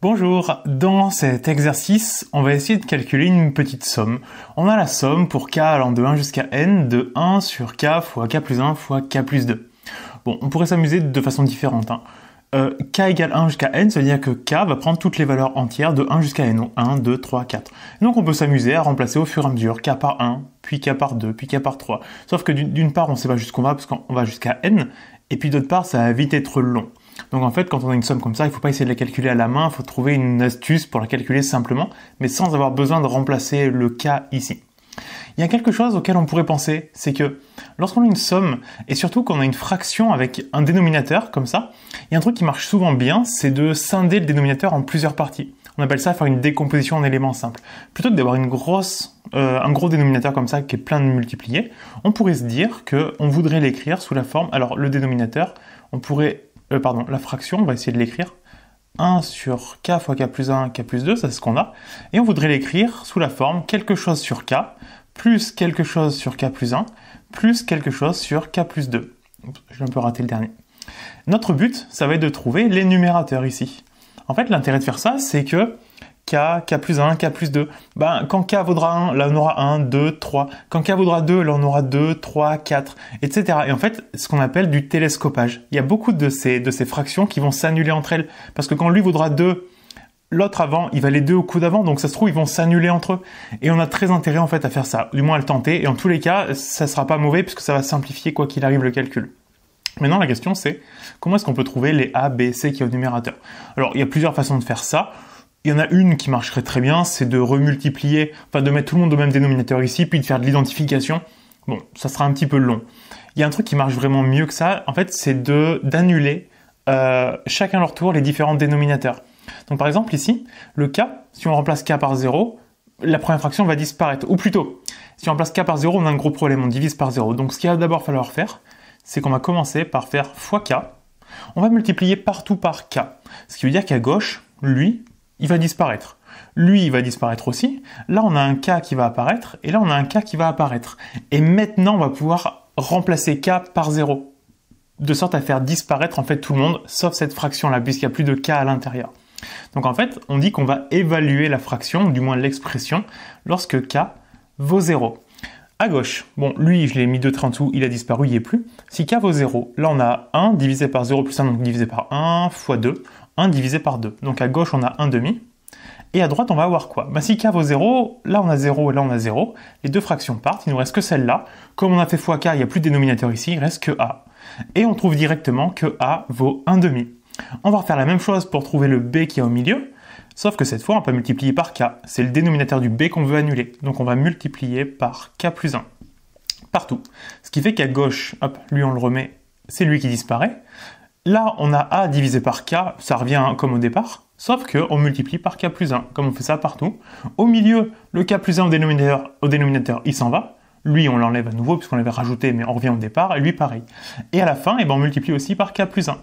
Bonjour, dans cet exercice, on va essayer de calculer une petite somme. On a la somme pour k allant de 1 jusqu'à n de 1 sur k fois k plus 1 fois k plus 2. Bon, on pourrait s'amuser de façon différente. K égale 1 jusqu'à n, ça veut dire que k va prendre toutes les valeurs entières de 1 jusqu'à n, donc 1, 2, 3, 4. Et donc on peut s'amuser à remplacer au fur et à mesure k par 1, puis k par 2, puis k par 3. Sauf que d'une part, on ne sait pas jusqu'où on va, parce qu'on va jusqu'à n, et puis d'autre part, ça va vite être long. Donc en fait, quand on a une somme comme ça, il ne faut pas essayer de la calculer à la main, il faut trouver une astuce pour la calculer simplement, mais sans avoir besoin de remplacer le k ici. Il y a quelque chose auquel on pourrait penser, c'est que lorsqu'on a une somme, et surtout qu'on a une fraction avec un dénominateur comme ça, il y a un truc qui marche souvent bien, c'est de scinder le dénominateur en plusieurs parties. On appelle ça faire une décomposition en éléments simples. Plutôt que d'avoir un gros dénominateur comme ça qui est plein de multipliés, on pourrait se dire qu'on voudrait l'écrire sous la forme, alors le dénominateur, la fraction, on va essayer de l'écrire, 1 sur k fois k plus 1, k plus 2, ça c'est ce qu'on a, et on voudrait l'écrire sous la forme quelque chose sur k, plus quelque chose sur k plus 1, plus quelque chose sur k plus 2. J'ai un peu raté le dernier. Notre but, ça va être de trouver les numérateurs ici. En fait, l'intérêt de faire ça, c'est que k plus 1, k plus 2, quand k vaudra 1, là on aura 1, 2, 3. Quand k vaudra 2, là on aura 2, 3, 4, etc. Et en fait, ce qu'on appelle du télescopage. Il y a beaucoup de ces fractions qui vont s'annuler entre elles. Parce que quand lui vaudra 2, l'autre avant, il va les 2 au coup d'avant, donc ça se trouve, ils vont s'annuler entre eux. Et on a très intérêt en fait à faire ça, du moins à le tenter. Et en tous les cas, ça sera pas mauvais puisque ça va simplifier quoi qu'il arrive le calcul. Maintenant, la question c'est, comment est-ce qu'on peut trouver les a, b, c qui est au numérateur? Alors, il y a plusieurs façons de faire ça. Il y en a une qui marcherait très bien, c'est de remultiplier, de mettre tout le monde au même dénominateur ici, puis de faire de l'identification. Bon, ça sera un petit peu long. Il y a un truc qui marche vraiment mieux que ça, en fait, c'est d'annuler chacun leur tour les différents dénominateurs. Donc par exemple ici, le k, si on remplace k par 0, la première fraction va disparaître. Ou plutôt, si on remplace k par 0, on a un gros problème, on divise par 0. Donc ce qu'il va d'abord falloir faire, c'est qu'on va commencer par faire fois k. On va multiplier partout par k. Ce qui veut dire qu'à gauche, lui, il va disparaître. Lui, il va disparaître aussi. Là, on a un k qui va apparaître, et là, on a un k qui va apparaître. Et maintenant, on va pouvoir remplacer k par 0, de sorte à faire disparaître en fait tout le monde, sauf cette fraction-là, puisqu'il n'y a plus de k à l'intérieur. Donc en fait, on dit qu'on va évaluer la fraction, ou du moins l'expression, lorsque k vaut 0. À gauche, bon, lui, je l'ai mis 2 traits en dessous, il a disparu, il n'y est plus. Si k vaut 0, là, on a 1 divisé par 0 plus 1, donc divisé par 1 fois 2. 1 divisé par 2. Donc à gauche, on a 1 demi. Et à droite, on va avoir quoi? Si k vaut 0, là on a 0 et là on a 0. Les deux fractions partent, il nous reste que celle-là. Comme on a fait fois k, il n'y a plus de dénominateur ici, il reste que a. Et on trouve directement que a vaut 1 demi. On va refaire la même chose pour trouver le b qui est au milieu. Sauf que cette fois, on peut multiplier par k. C'est le dénominateur du b qu'on veut annuler. Donc on va multiplier par k plus 1. Partout. Ce qui fait qu'à gauche, hop, lui on le remet, c'est lui qui disparaît. Là, on a a divisé par k, ça revient comme au départ, sauf qu'on multiplie par k plus 1, comme on fait ça partout. Au milieu, le k plus 1 au dénominateur, il s'en va. Lui, on l'enlève à nouveau, puisqu'on l'avait rajouté, mais on revient au départ, et lui, pareil. Et à la fin, on multiplie aussi par k plus 1.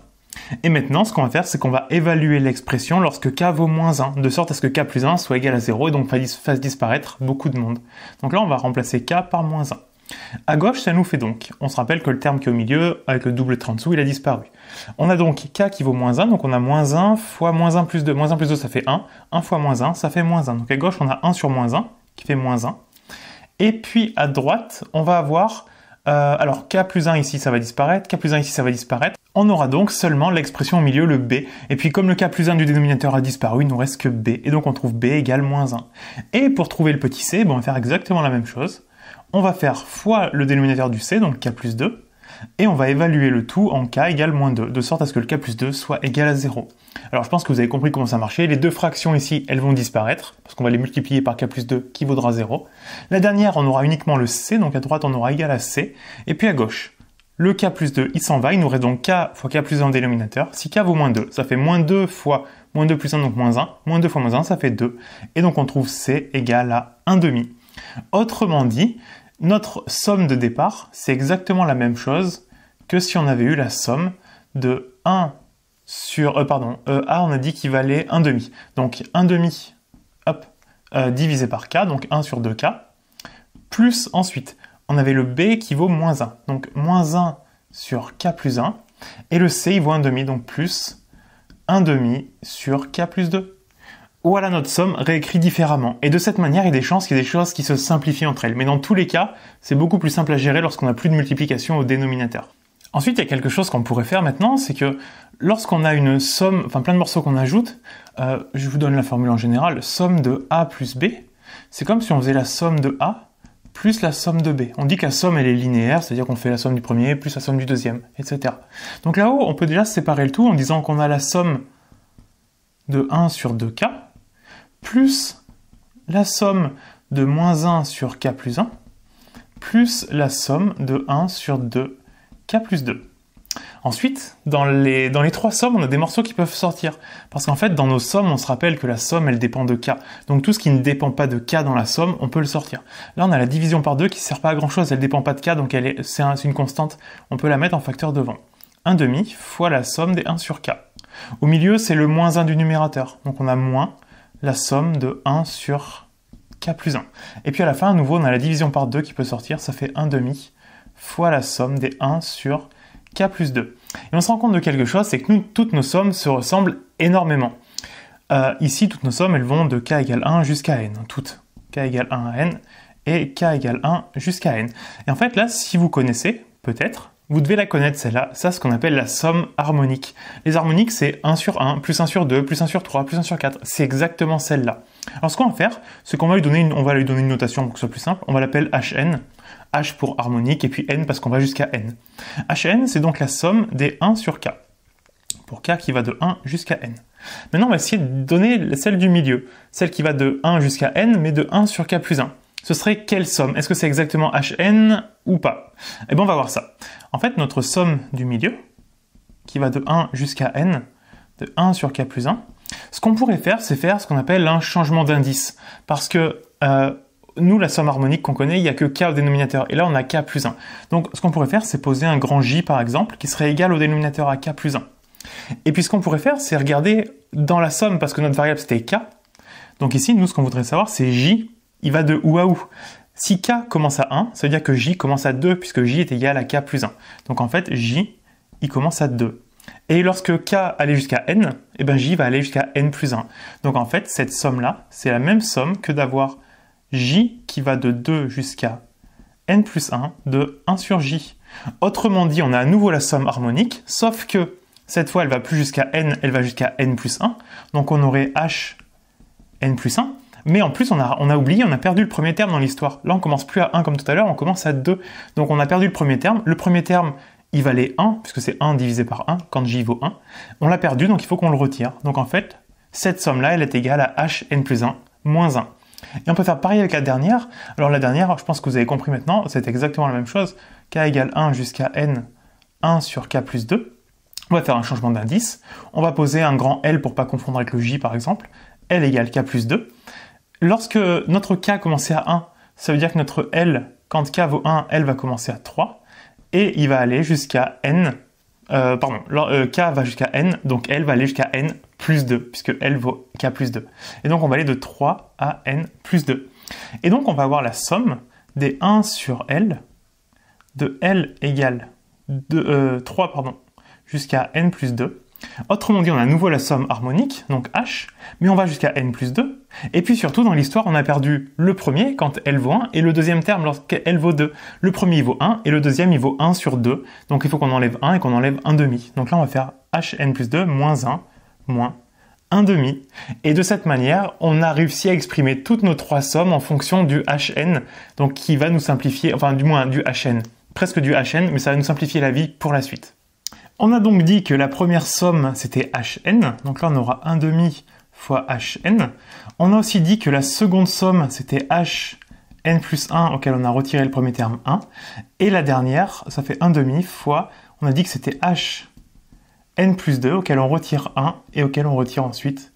Et maintenant, ce qu'on va faire, c'est qu'on va évaluer l'expression lorsque k vaut moins 1, de sorte à ce que k plus 1 soit égal à 0, et donc fasse disparaître beaucoup de monde. Donc là, on va remplacer k par moins 1. À gauche, ça nous fait donc, on se rappelle que le terme qui est au milieu, avec le double trait en dessous, il a disparu. On a donc k qui vaut moins 1, donc on a moins 1 fois moins 1 plus 2. Moins 1 plus 2, ça fait 1. 1 fois moins 1, ça fait moins 1. Donc à gauche, on a 1 sur moins 1, qui fait moins 1. Et puis à droite, on va avoir, alors k plus 1 ici, ça va disparaître, k plus 1 ici, ça va disparaître. On aura donc seulement l'expression au milieu, le b. Et puis comme le k plus 1 du dénominateur a disparu, il nous reste que b. Et donc on trouve b égale moins 1. Et pour trouver le petit c, on va faire exactement la même chose. On va faire fois le dénominateur du c, donc k plus 2, et on va évaluer le tout en k égale moins 2, de sorte à ce que le k plus 2 soit égal à 0. Alors je pense que vous avez compris comment ça marchait. Les deux fractions ici, elles vont disparaître, parce qu'on va les multiplier par k plus 2 qui vaudra 0. La dernière, on aura uniquement le c, donc à droite on aura égal à c, et puis à gauche, le k plus 2, il s'en va, il nous reste donc k fois k plus 1 au dénominateur. Si k vaut moins 2, ça fait moins 2 fois moins 2 plus 1, donc moins 1. Moins 2 fois moins 1, ça fait 2. Et donc on trouve c égal à 1 demi. Autrement dit, notre somme de départ, c'est exactement la même chose que si on avait eu la somme de 1 sur... A, on a dit qu'il valait 1 demi. Donc 1 demi, divisé par k, donc 1 sur 2k, plus ensuite, on avait le b qui vaut moins 1. Donc moins 1 sur k plus 1, et le c, il vaut 1 demi, donc plus 1 demi sur k plus 2. Voilà notre somme réécrite différemment. Et de cette manière, il y a des chances qu'il y ait des choses qui se simplifient entre elles. Mais dans tous les cas, c'est beaucoup plus simple à gérer lorsqu'on n'a plus de multiplication au dénominateur. Ensuite, il y a quelque chose qu'on pourrait faire maintenant, c'est que lorsqu'on a une somme, enfin plein de morceaux qu'on ajoute, je vous donne la formule en général, somme de A plus B, c'est comme si on faisait la somme de A plus la somme de B. On dit que la somme elle est linéaire, c'est-à-dire qu'on fait la somme du premier plus la somme du deuxième, etc. Donc là-haut, on peut déjà séparer le tout en disant qu'on a la somme de 1 sur 2k, plus la somme de moins 1 sur k plus 1, plus la somme de 1 sur 2k plus 2. Ensuite, dans les trois sommes, on a des morceaux qui peuvent sortir. Parce qu'en fait, dans nos sommes, on se rappelle que la somme, elle dépend de k. Donc tout ce qui ne dépend pas de k dans la somme, on peut le sortir. Là, on a la division par 2 qui ne sert pas à grand chose, elle ne dépend pas de k, donc c'est une constante. On peut la mettre en facteur devant. 1 demi fois la somme des 1 sur k. Au milieu, c'est le moins 1 du numérateur. Donc on a moins la somme de 1 sur k plus 1. Et puis à la fin, à nouveau, on a la division par 2 qui peut sortir, ça fait 1 demi fois la somme des 1 sur k plus 2. Et on se rend compte de quelque chose, c'est que toutes nos sommes se ressemblent énormément. Ici, toutes nos sommes, elles vont de k égale 1 jusqu'à n. Toutes. K égale 1 à n et k égale 1 jusqu'à n. Et en fait, là, si vous connaissez, peut-être, vous devez la connaître celle-là. Ça, c'est ce qu'on appelle la somme harmonique. Les harmoniques, c'est 1 sur 1, plus 1 sur 2, plus 1 sur 3, plus 1 sur 4. C'est exactement celle-là. Alors, ce qu'on va faire, c'est qu'on va lui donner une notation pour que ce soit plus simple. On va l'appeler Hn. H pour harmonique, et puis n parce qu'on va jusqu'à n. Hn, c'est donc la somme des 1 sur k, pour k qui va de 1 jusqu'à n. Maintenant, on va essayer de donner celle du milieu, celle qui va de 1 jusqu'à n, mais de 1 sur k plus 1. Ce serait quelle somme? Est-ce que c'est exactement Hn ou pas? Eh bien, on va voir ça. En fait, notre somme du milieu, qui va de 1 jusqu'à n, de 1 sur k plus 1, ce qu'on pourrait faire, c'est faire ce qu'on appelle un changement d'indice. Parce que nous, la somme harmonique qu'on connaît, il n'y a que k au dénominateur. Et là, on a k plus 1. Donc, ce qu'on pourrait faire, c'est poser un grand J, par exemple, qui serait égal au dénominateur à k plus 1. Et puis, ce qu'on pourrait faire, c'est regarder dans la somme, parce que notre variable, c'était k. Donc ici, nous, ce qu'on voudrait savoir, c'est J, il va de où à où. Si k commence à 1, ça veut dire que J commence à 2, puisque J est égal à k plus 1. Donc, en fait, J, il commence à 2. Et lorsque k allait jusqu'à n, eh ben J va aller jusqu'à n plus 1. Donc, en fait, cette somme-là, c'est la même somme que d'avoir J qui va de 2 jusqu'à n plus 1 de 1 sur J. Autrement dit, on a à nouveau la somme harmonique, sauf que cette fois, elle va plus jusqu'à n, elle va jusqu'à n plus 1. Donc on aurait h n plus 1. Mais en plus, on a oublié, on a perdu le premier terme dans l'histoire. Là, on commence plus à 1 comme tout à l'heure, on commence à 2. Donc on a perdu le premier terme. Le premier terme, il valait 1, puisque c'est 1 divisé par 1, quand J vaut 1. On l'a perdu, donc il faut qu'on le retire. Donc en fait, cette somme-là, elle est égale à h n plus 1 moins 1. Et on peut faire pareil avec la dernière. Alors la dernière, je pense que vous avez compris maintenant, c'est exactement la même chose. K égale 1 jusqu'à n, 1 sur k plus 2. On va faire un changement d'indice. On va poser un grand L pour ne pas confondre avec le J par exemple. L égale k plus 2. Lorsque notre k commençait à 1, ça veut dire que notre L, quand k vaut 1, L va commencer à 3. Et il va aller jusqu'à n. K va jusqu'à n, donc L va aller jusqu'à n plus 2, puisque L vaut k plus 2. Et donc on va aller de 3 à n plus 2. Et donc on va avoir la somme des 1 sur L, de L égale 3 jusqu'à n plus 2. Autrement dit, on a à nouveau la somme harmonique, donc H, mais on va jusqu'à n plus 2. Et puis surtout, dans l'histoire, on a perdu le premier quand L vaut 1, et le deuxième terme lorsque L vaut 2. Le premier, il vaut 1, et le deuxième, il vaut 1 sur 2. Donc il faut qu'on enlève 1 et qu'on enlève 1 demi. Donc là, on va faire Hn plus 2 moins 1 moins 1 demi. Et de cette manière, on a réussi à exprimer toutes nos trois sommes en fonction du Hn, donc qui va nous simplifier, enfin du moins du Hn, presque du Hn, mais ça va nous simplifier la vie pour la suite. On a donc dit que la première somme, c'était Hn, donc là on aura 1 demi fois Hn. On a aussi dit que la seconde somme, c'était Hn plus 1, auquel on a retiré le premier terme 1. Et la dernière, ça fait 1 demi fois, on a dit que c'était Hn plus 2, auquel on retire 1, et auquel on retire ensuite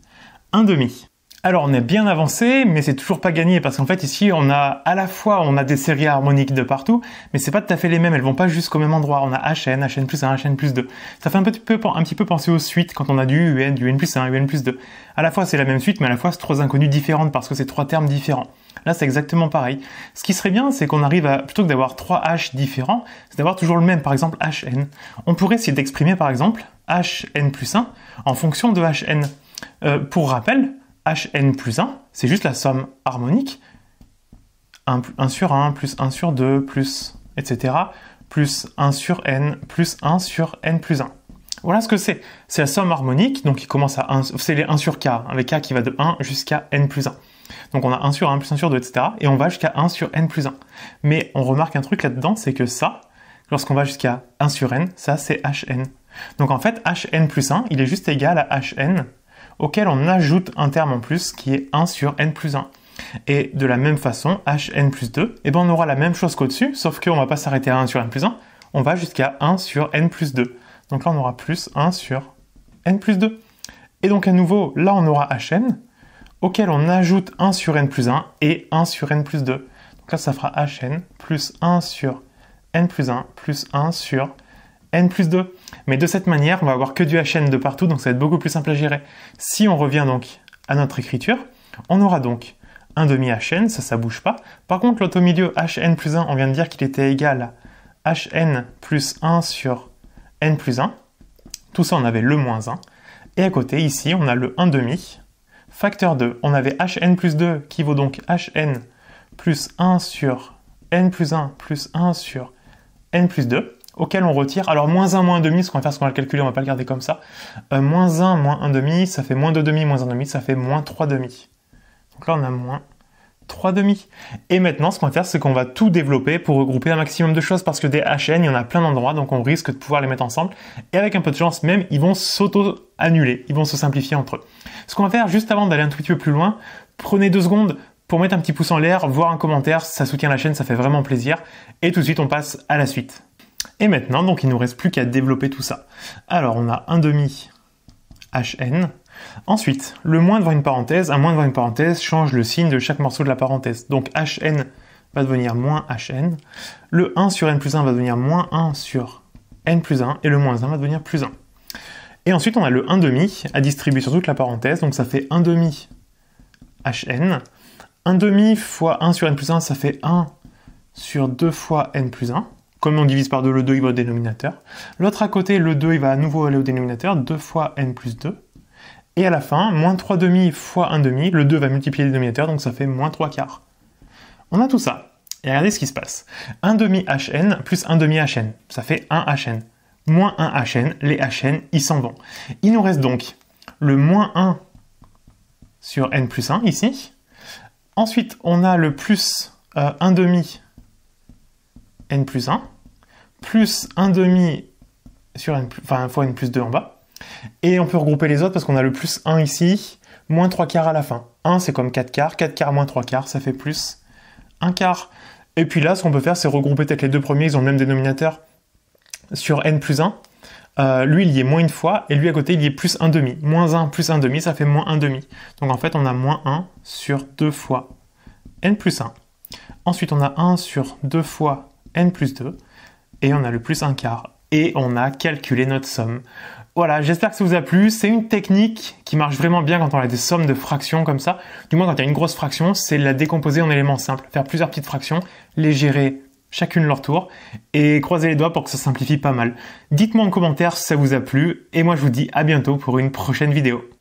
1 demi. Alors on est bien avancé, mais c'est toujours pas gagné parce qu'en fait ici on a à la fois des séries harmoniques de partout, mais c'est pas tout à fait les mêmes, elles vont pas jusqu'au même endroit. On a HN, HN plus 1, HN plus 2. Ça fait un petit peu penser aux suites quand on a du UN, du UN plus 1, UN plus 2. À la fois c'est la même suite, mais à la fois c'est trois inconnues différentes parce que c'est trois termes différents. Là c'est exactement pareil. Ce qui serait bien, c'est qu'on arrive à, plutôt que d'avoir trois H différents, c'est d'avoir toujours le même, par exemple HN. On pourrait essayer d'exprimer par exemple HN plus 1 en fonction de HN. Pour rappel, HN plus 1, c'est juste la somme harmonique, 1 sur 1, plus 1 sur 2, plus, etc., plus 1 sur n, plus 1 sur n plus 1. Voilà ce que c'est. C'est la somme harmonique, donc qui commence à 1, c'est les 1 sur k, avec k qui va de 1 jusqu'à n plus 1. Donc on a 1 sur 1, plus 1 sur 2, etc., et on va jusqu'à 1 sur n plus 1. Mais on remarque un truc là-dedans, c'est que ça, lorsqu'on va jusqu'à 1 sur n, ça c'est hn. Donc en fait, hn plus 1, il est juste égal à hn, auquel on ajoute un terme en plus qui est 1 sur n plus 1. Et de la même façon, hn plus 2, eh ben on aura la même chose qu'au-dessus, sauf qu'on ne va pas s'arrêter à 1 sur n plus 1, on va jusqu'à 1 sur n plus 2. Donc là, on aura plus 1 sur n plus 2. Et donc à nouveau, là, on aura hn, auquel on ajoute 1 sur n plus 1 et 1 sur n plus 2. Donc là, ça fera hn plus 1 sur n plus 1 plus 1 sur n plus 2. Mais de cette manière, on va avoir que du hn de partout, donc ça va être beaucoup plus simple à gérer. Si on revient donc à notre écriture, on aura donc un demi hn, ça bouge pas. Par contre, l'autre au milieu, hn plus 1, on vient de dire qu'il était égal à hn plus 1 sur n plus 1. Tout ça, on avait le moins 1. Et à côté, ici, on a le 1 demi. Facteur 2, on avait hn plus 2 qui vaut donc hn plus 1 sur n plus 1 plus 1 sur n plus 2. Auquel on retire, alors moins 1, moins 1 demi, ce qu'on va faire, c'est qu'on va le calculer, on va pas le garder comme ça. Moins 1, moins 1 demi, ça fait moins 2 demi, moins 1 demi, ça fait moins 3 demi. Donc là, on a moins 3 demi. Et maintenant, ce qu'on va faire, c'est qu'on va tout développer pour regrouper un maximum de choses, parce que des hn, il y en a plein d'endroits, donc on risque de pouvoir les mettre ensemble. Et avec un peu de chance, même, ils vont s'auto-annuler, ils vont se simplifier entre eux. Ce qu'on va faire, juste avant d'aller un tout petit peu plus loin, prenez 2 secondes pour mettre un petit pouce en l'air, voir un commentaire, ça soutient la chaîne, ça fait vraiment plaisir. Et tout de suite, on passe à la suite. Et maintenant, donc, il ne nous reste plus qu'à développer tout ça. Alors, on a 1 demi hn. Ensuite, le moins devant une parenthèse, un moins devant une parenthèse change le signe de chaque morceau de la parenthèse. Donc, hn va devenir moins hn. Le 1 sur n plus 1 va devenir moins 1 sur n plus 1. Et le moins 1 va devenir plus 1. Et ensuite, on a le 1 demi à distribuer sur toute la parenthèse. Donc, ça fait 1 demi hn. 1 demi fois 1 sur n plus 1, ça fait 1 sur 2 fois n plus 1. Comme on divise par 2, le 2 il va au dénominateur. L'autre à côté, le 2 il va à nouveau aller au dénominateur, 2 fois n plus 2. Et à la fin, moins 3 demi fois 1 demi, le 2 va multiplier le dénominateur, donc ça fait moins 3 quarts. On a tout ça. Et regardez ce qui se passe. 1 demi hn plus 1 demi hn, ça fait 1 hn. Moins 1 hn, les hn, ils s'en vont. Il nous reste donc le moins 1 sur n plus 1 ici. Ensuite, on a le plus 1 demi n plus 1, plus 1 demi sur n, fois n plus 2 en bas. Et on peut regrouper les autres parce qu'on a le plus 1 ici, moins 3 quarts à la fin. 1 c'est comme 4 quarts moins 3 quarts, ça fait plus 1 quart. Et puis là, ce qu'on peut faire, c'est regrouper peut-être les deux premiers, ils ont le même dénominateur, sur n plus 1. Lui, il y est moins une fois, et lui à côté, il y est plus 1 demi. Moins 1 plus 1 demi, ça fait moins 1 demi. Donc en fait, on a moins 1 sur 2 fois n plus 1. Ensuite, on a 1 sur 2 fois n plus 2, et on a le plus 1 quart. Et on a calculé notre somme. Voilà, j'espère que ça vous a plu. C'est une technique qui marche vraiment bien quand on a des sommes de fractions comme ça. Du moins, quand il y a une grosse fraction, c'est la décomposer en éléments simples. Faire plusieurs petites fractions, les gérer chacune leur tour, et croiser les doigts pour que ça simplifie pas mal. Dites-moi en commentaire si ça vous a plu, et moi je vous dis à bientôt pour une prochaine vidéo.